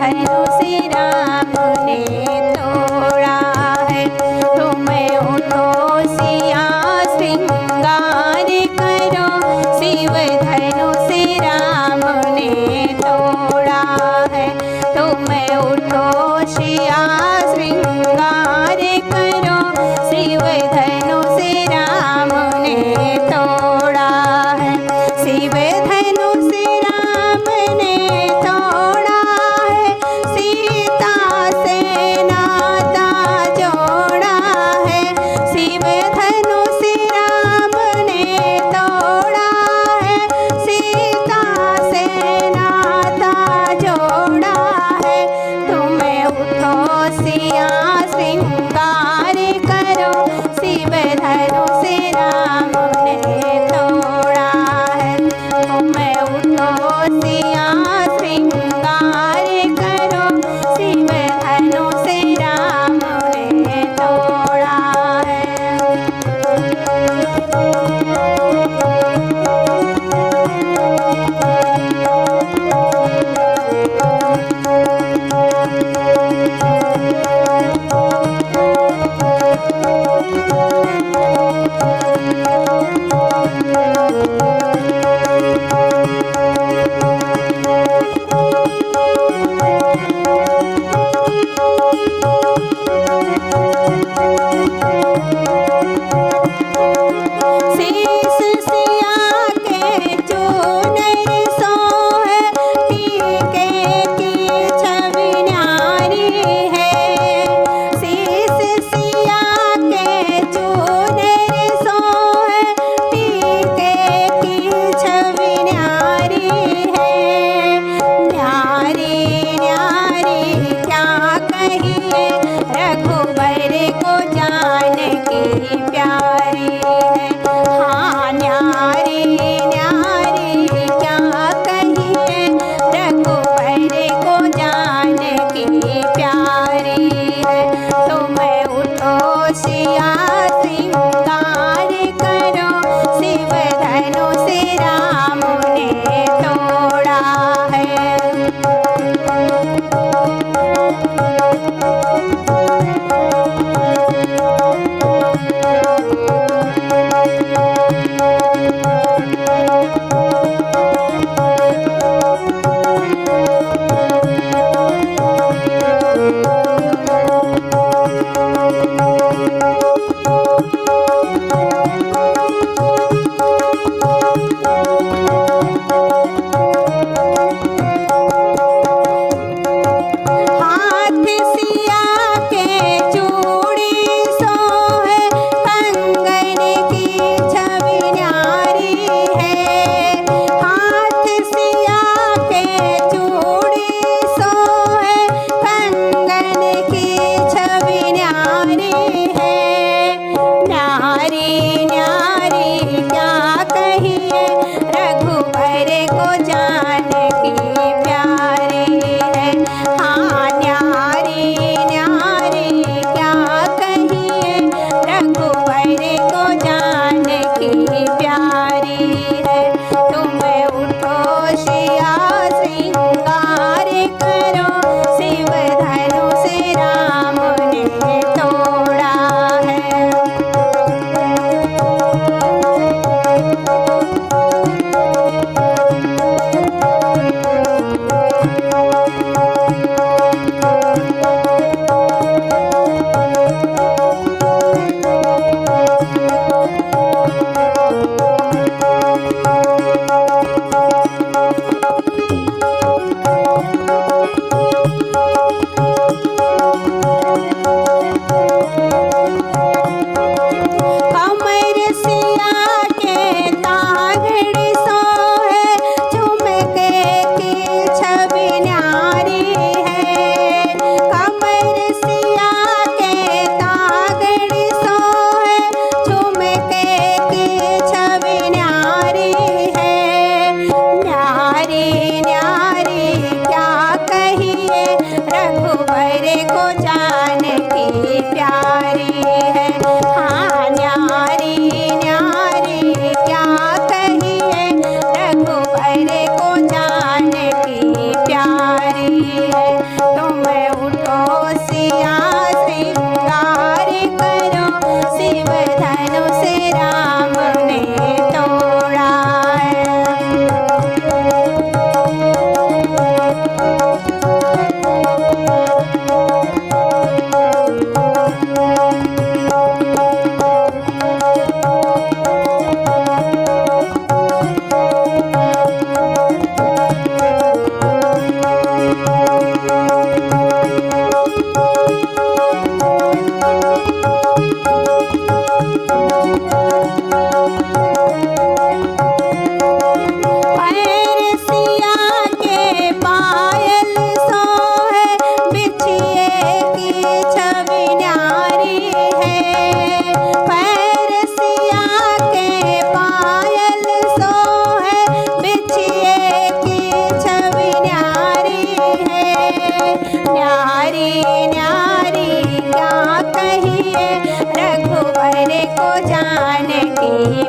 धनुष राम ने तोड़ा है। तुम उठो सिया श्रृंगार करो, शिव धनुष राम ने तोड़ा है। तुम उठो सिया श्रृंगार करो, शिव धनुष राम ने तोड़ा है। शिव धनुष राम ने तोड़ा है, सीता से नाता जोड़ा है। शिव धनुष राम ने तोड़ा है, सीता से नाता जोड़ा है। तुम उठो सिया श्रृंगार करो, शिव धनुष राम ने तोड़ा है। तुम उठो सिया श्रृंगार करो, शिव धनुष राम ने तोड़ा है। शीश सिया के चूनर सोहे, टीके की छवि न्यारी है। शीश सिया के चूनर सोहे, टीके की छवि न्यारी है। न्यारी न्यारी क्या कहिए, रघुबर को जानकी प्यारी है। हाँ न्यारी न्यारी क्या कहिए, रघुबर को जानकी प्यारी है। तुम उठो सिया श्रृंगार करो, शिव धनुष राम ने तोड़ा है। हाथ सिया के चूड़ी सोहे, कंगन की छवि न्यारी है।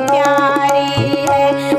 प्यारी है।